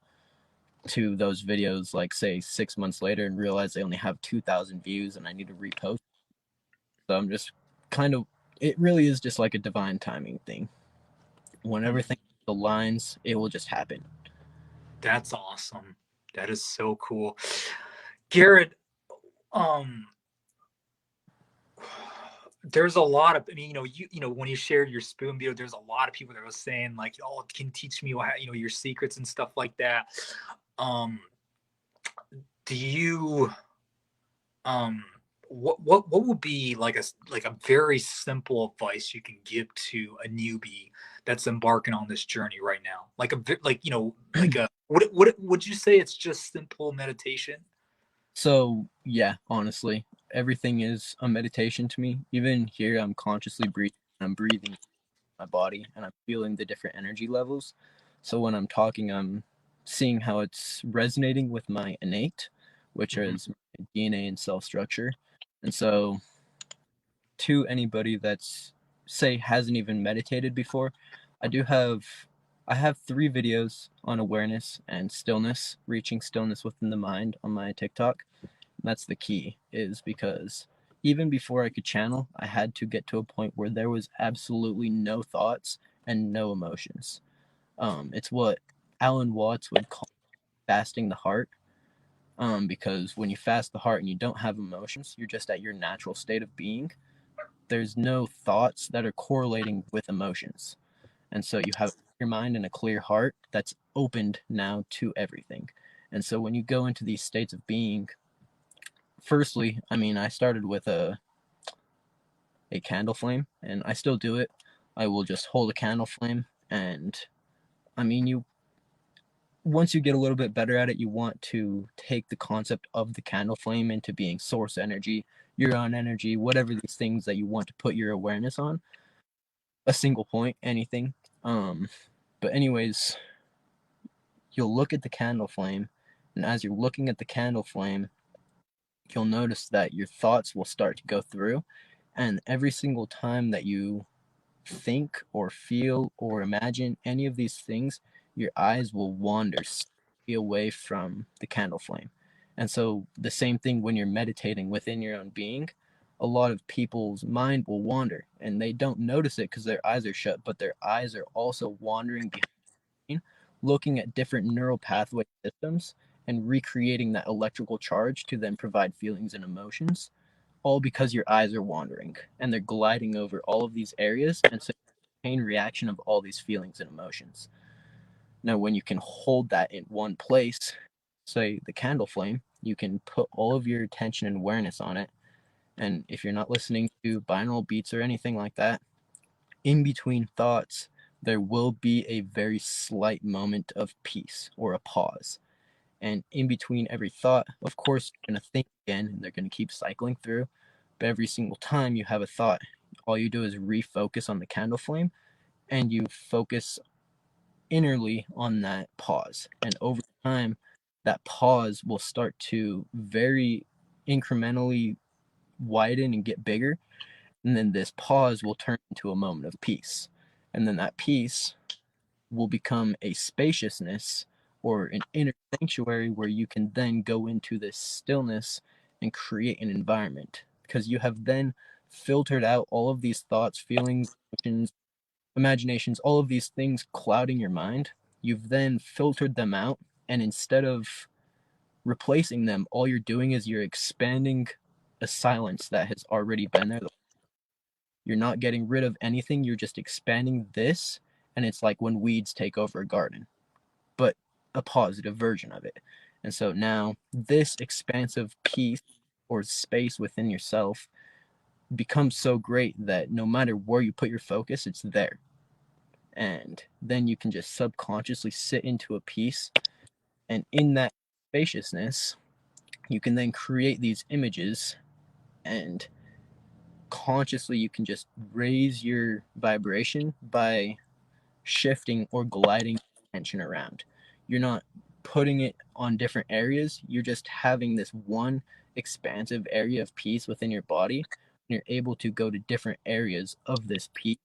to those videos like say 6 months later and realize they only have 2,000 views and I need to repost. So I'm just kind of, it really is just like a divine timing thing. When everything aligns, it will just happen. That's awesome. That is so cool. Garrett, um, there's a lot of, I mean, when you shared your spoon video, there's a lot of people that were saying like, oh, can you teach me what, your secrets and stuff like that. Um, do you, um, what would be like a very simple advice you can give to a newbie that's embarking on this journey right now? Like what would you say it's just simple meditation? So yeah, honestly, everything is a meditation to me. Even here, I'm consciously breathing. I'm breathing my body, and I'm feeling the different energy levels. So when I'm talking, I'm seeing how it's resonating with my innate, which Mhm. is my DNA and cell structure. And so, to anybody that's say hasn't even meditated before, I do have I have 3 videos on awareness and stillness, reaching stillness within the mind on my TikTok. That's the key, is because even before I could channel, I had to get to a point where there was absolutely no thoughts and no emotions. It's what Alan Watts would call fasting the heart. Because when you fast the heart and you don't have emotions, you're just at your natural state of being. there's no thoughts that are correlating with emotions. And so you have your mind and a clear heart that's opened now to everything. And so when you go into these states of being, firstly, I mean, I started with a candle flame, and I still do it. I will just hold a candle flame, and I mean, you once you get a little bit better at it, you want to take the concept of the candle flame into being source energy, your own energy, whatever these things that you want to put your awareness on, a single point, anything. Um, but anyways, you'll look at the candle flame, and as you're looking at the candle flame, you'll notice that your thoughts will start to go through, and every single time that you think or feel or imagine any of these things, your eyes will wander away from the candle flame. And so, the same thing when you're meditating within your own being, a lot of people's mind will wander and they don't notice it because their eyes are shut, but their eyes are also wandering behind, looking at different neural pathway systems and recreating that electrical charge to then provide feelings and emotions, all because your eyes are wandering and they're gliding over all of these areas. And so, chain reaction of all these feelings and emotions. Now, when you can hold that in one place, say the candle flame, you can put all of your attention and awareness on it. And if you're not listening to binaural beats or anything like that, in between thoughts, there will be a very slight moment of peace or a pause. And in between every thought, of course, you're going to think again and they're going to keep cycling through. But every single time you have a thought, all you do is refocus on the candle flame and you focus innerly on that pause. And over time, that pause will start to very incrementally widen and get bigger. And then this pause will turn into a moment of peace. And then that peace will become a spaciousness or an inner sanctuary where you can then go into this stillness and create an environment because you have then filtered out all of these thoughts, feelings, emotions, imaginations, all of these things clouding your mind. You've then filtered them out, and instead of replacing them, all you're doing is you're expanding a silence that has already been there. You're not getting rid of anything, you're just expanding this, and it's like when weeds take over a garden, but a positive version of it. And so now this expansive piece or space within yourself becomes so great that no matter where you put your focus, it's there. And then you can just subconsciously sit into a piece, and in that spaciousness you can then create these images, and consciously you can just raise your vibration by shifting or gliding tension around. You're not putting it on different areas, you're just having this one expansive area of peace within your body. And you're able to go to different areas of this peace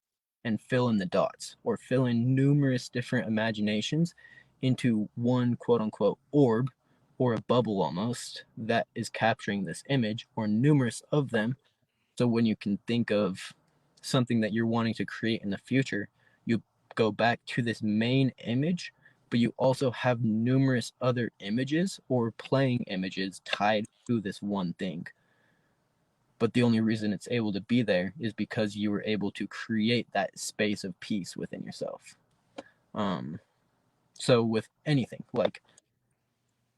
and fill in the dots or fill in numerous different imaginations into one quote unquote orb or a bubble almost that is capturing this image or numerous of them. So when you can think of something that you're wanting to create in the future, you go back to this main image, but you also have numerous other images or playing images tied to this one thing. But the only reason it's able to be there is because you were able to create that space of peace within yourself. Um, so with anything, like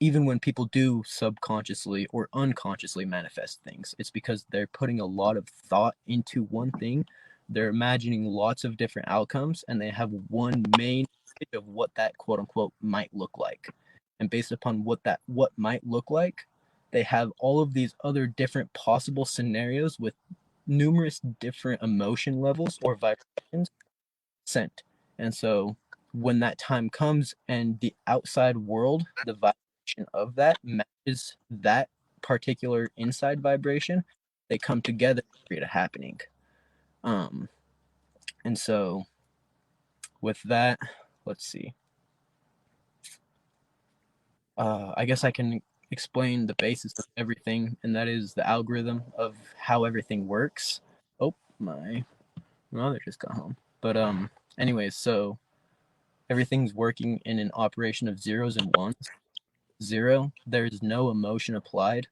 even when people do subconsciously or unconsciously manifest things, it's because they're putting a lot of thought into one thing. They're imagining lots of different outcomes and they have one main image of what that quote unquote might look like. And based upon what might look like, they have all of these other different possible scenarios with numerous different emotion levels or vibrations sent. And so when that time comes and the outside world, the vibration of that matches that particular inside vibration, they come together to create a happening. Um, and so with that, let's see. I guess I can explain the basis of everything, and that is the algorithm of how everything works. Oh, my mother just got home. But anyways, so everything's working in an operation of zeros and ones. 0, there is no emotion applied,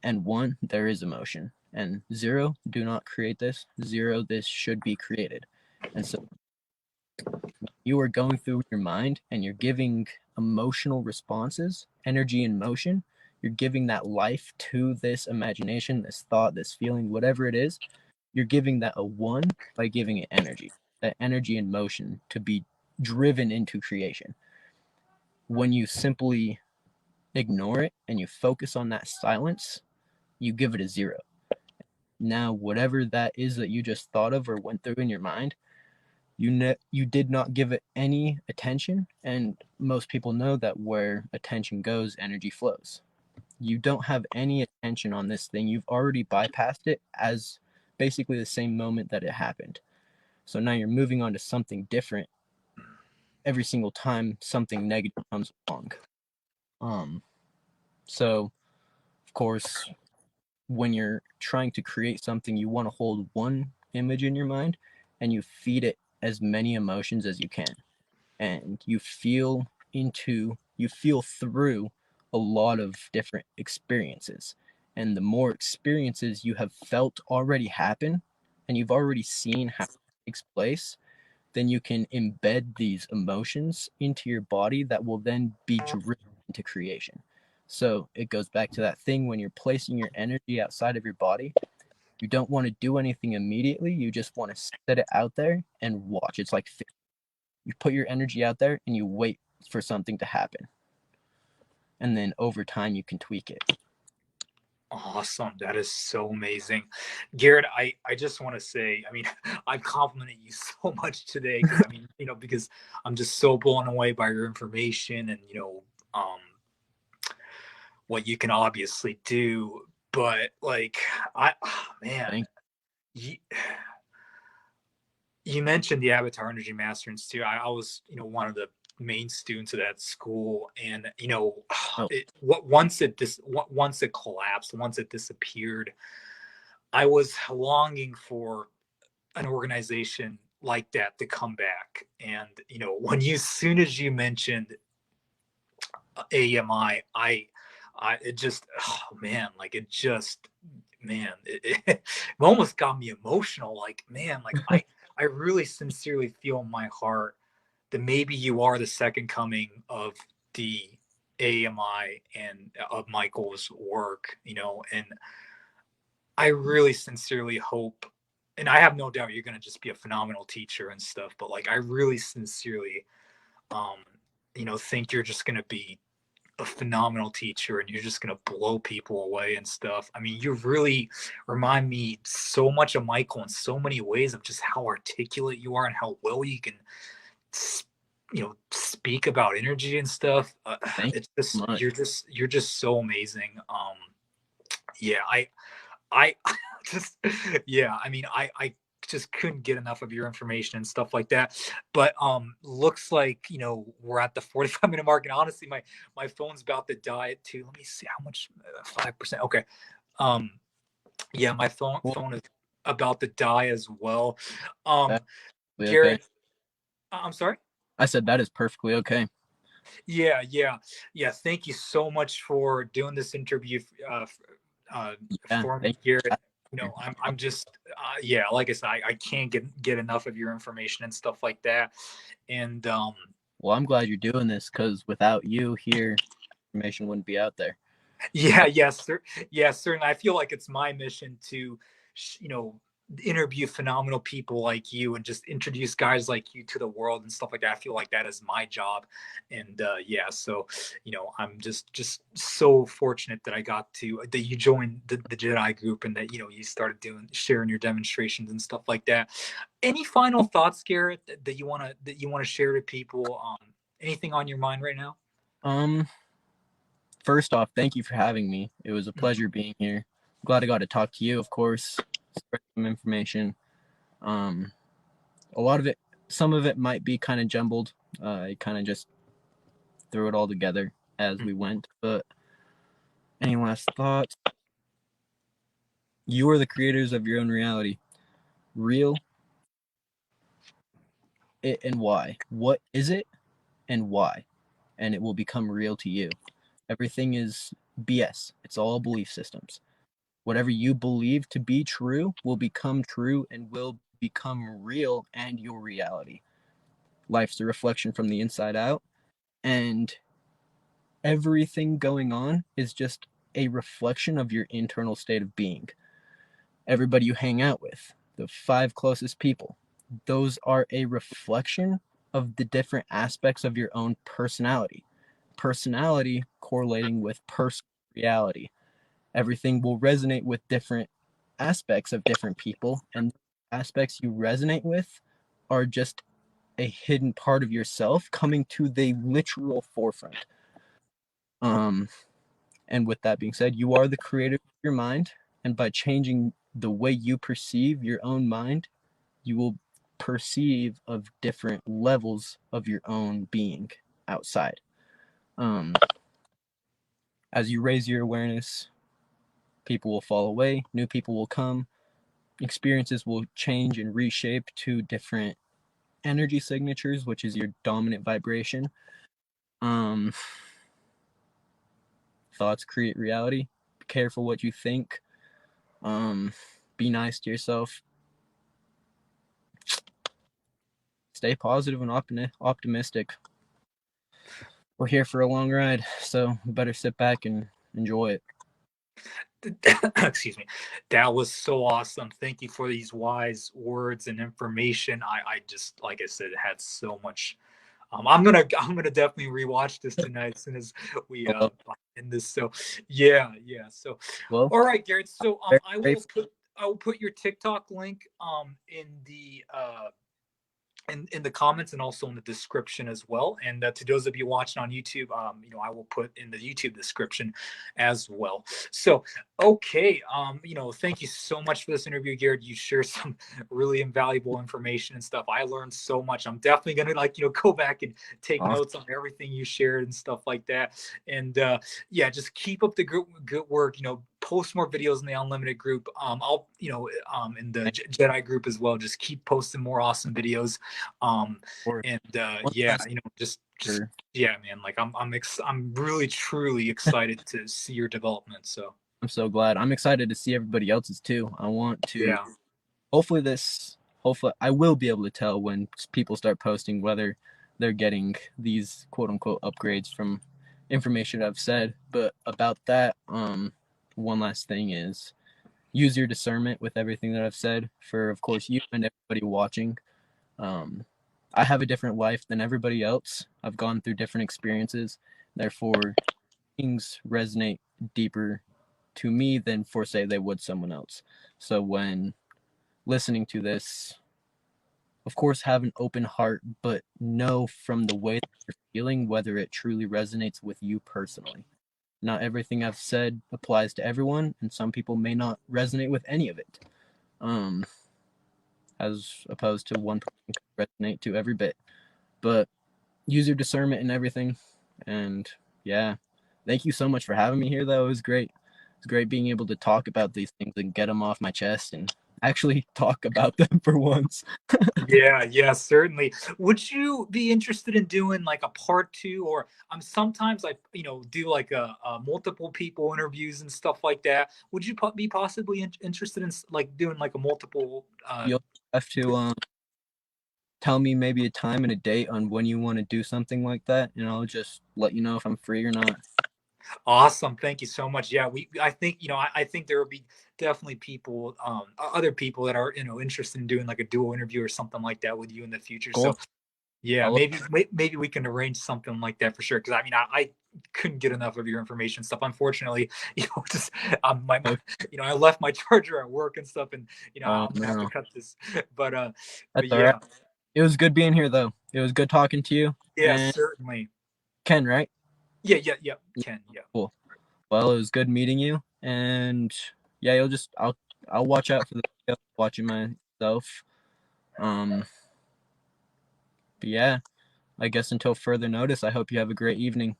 and 1, there is emotion. and 0, do not create this. 0, this should be created. And so you are going through your mind and you're giving emotional responses, energy and motion. You're giving that life to this imagination, this thought, this feeling, whatever it is. You're giving that a 1 by giving it energy, that energy and motion to be driven into creation. When you simply ignore it and you focus on that silence, you give it a 0. Now, whatever that is that you just thought of or went through in your mind, you did not give it any attention, and most people know that where attention goes, energy flows. You don't have any attention on this thing. You've already bypassed it as basically the same moment that it happened. So now you're moving on to something different every single time something negative comes along. So of course, when you're trying to create something, you want to hold one image in your mind and you feed it as many emotions as you can. And you feel through a lot of different experiences. And the more experiences you have felt already happen and you've already seen how it takes place, then you can embed these emotions into your body that will then be driven into creation. So it goes back to that thing when you're placing your energy outside of your body, you don't want to do anything immediately. You just want to set it out there and watch. It's like you put your energy out there and you wait for something to happen. And then over time, you can tweak it. Awesome. That is so amazing. Garrett, I just want to say, I mean, I've complimented you so much today because I mean, because I'm just so blown away by your information and, what you can obviously do. But like, man, Thank you, you mentioned the Avatar Energy Master Institute. I was, one of the main students of that school, and oh, once it collapsed, once it disappeared, I was longing for an organization like that to come back. And when you, as soon as you mentioned AMI, it just, oh man, like it just, man, it almost got me emotional. Like, man, like I really sincerely feel in my heart that maybe you are the second coming of the AMI and of Michael's work, and I really sincerely hope, and I have no doubt you're going to just be a phenomenal teacher and stuff, but like, I really sincerely, um, think you're just going to be a phenomenal teacher and you're just going to blow people away and stuff. I mean, you really remind me so much of Michael in so many ways of just how articulate you are and how well you can, speak about energy and stuff. thank It's you just, so much. you're just so amazing. Yeah, I just, yeah, I mean, I just couldn't get enough of your information and stuff like that. But looks like we're at the 45-minute mark, and honestly, my phone's about to die at 2. Let me see how much. 5%. Okay. Um, yeah, my phone Well, phone is about to die as well. Um, that's okay. Garrett, I'm sorry. I said that is perfectly okay. Yeah, yeah, yeah. Thank you so much for doing this interview uh, Yeah, for me, thank Garrett. you. I'm just, yeah, like I said, I can't get enough of your information and stuff like that. And Well, I'm glad you're doing this because without you here, information wouldn't be out there. yeah, yes, sir. Yes, sir. And I feel like it's my mission to, interview phenomenal people like you and just introduce guys like you to the world and stuff like that. I feel like that is my job. And yeah, so I'm just so fortunate that I got to that you joined the Jedi group and that you started sharing your demonstrations and stuff like that. Any final thoughts, Garrett, that you want to share to people? Anything on your mind right now? Um, First off, thank you for having me. It was a pleasure being here. Glad I got to talk to you, of course, spread some information. Um, a lot of it, some of it might be kind of jumbled. I kind of just threw it all together as we went. But any last thoughts? You are the creators of your own reality. Real it and why. What is it and why? And it will become real to you. Everything is BS. It's all belief systems. Whatever you believe to be true will become true and will become real and your reality. Life's a reflection from the inside out, and everything going on is just a reflection of your internal state of being. Everybody you hang out with, the 5 closest people, those are a reflection of the different aspects of your own personality. Personality correlating with personal reality. Everything will resonate with different aspects of different people, and aspects you resonate with are just a hidden part of yourself coming to the literal forefront. And with that being said, you are the creator of your mind, and by changing the way you perceive your own mind, you will perceive of different levels of your own being outside. As you raise your awareness, people will fall away, new people will come, experiences will change and reshape to different energy signatures, which is your dominant vibration. Thoughts create reality. Be careful what you think. Be nice to yourself. Stay positive and optimistic. We're here for a long ride, so better sit back and enjoy it. Excuse me. That was so awesome. Thank you for these wise words and information. I just, like I said, had so much. I'm gonna definitely rewatch this tonight as soon as we end this. So yeah. So Well, all right, Garrett. So very I will put your TikTok link in the in the comments and also in the description as well. And to those of you watching on YouTube, I will put in the YouTube description as well. So, okay, thank you so much for this interview, Garrett. You shared some really invaluable information and stuff. I learned so much. I'm definitely gonna go back and take awesome. notes on everything you shared and stuff like that. And yeah, just keep up the good work. Post more videos in the Unlimited group. I'll in the Jedi group as well. Just keep posting more awesome videos. And yeah, just yeah, man. Like I'm really truly excited to see your development. So I'm so glad. I'm excited to see everybody else's too. I want to. yeah. Hopefully I will be able to tell when people start posting whether they're getting these quote unquote upgrades from information I've said. But about that, one last thing is use your discernment with everything that I've said for, of course, you and everybody watching. I have a different life than everybody else. I've gone through different experiences. Therefore, things resonate deeper to me than, for say, they would someone else. So when listening to this, of course, have an open heart, but know from the way that you're feeling whether it truly resonates with you personally. Not everything I've said applies to everyone, and some people may not resonate with any of it. As opposed to one person can resonate to every bit. But use your discernment in everything. And yeah, thank you so much for having me here, though. It was great. It's great being able to talk about these things and get them off my chest and actually talk about them for once. Yeah, certainly. Would you be interested in doing like a part two, or sometimes I do like a multiple people interviews and stuff like that? Would you be possibly interested in like doing like a multiple? You'll have to tell me maybe a time and a date on when you want to do something like that, and I'll just let you know if I'm free or not. Awesome. Thank you so much. Yeah, I think, I think there will be definitely people, other people that are, interested in doing like a dual interview or something like that with you in the future. Cool. So yeah, I'll maybe we can arrange something like that for sure. Cause I couldn't get enough of your information stuff. Unfortunately, just I left my charger at work and stuff, and I'm gonna have to cut this. But That's all yeah, right. It was good being here, though. It was good talking to you. yeah, And certainly. Ken, right? Yeah, Ken, yeah. Cool. Well, it was good meeting you, and yeah, I'll watch out for the video, watching myself. But yeah, I guess until further notice, I hope you have a great evening.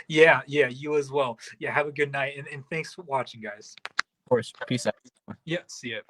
Yeah, you as well. Yeah, have a good night, and thanks for watching, guys. Of course, peace out. Yeah, see ya.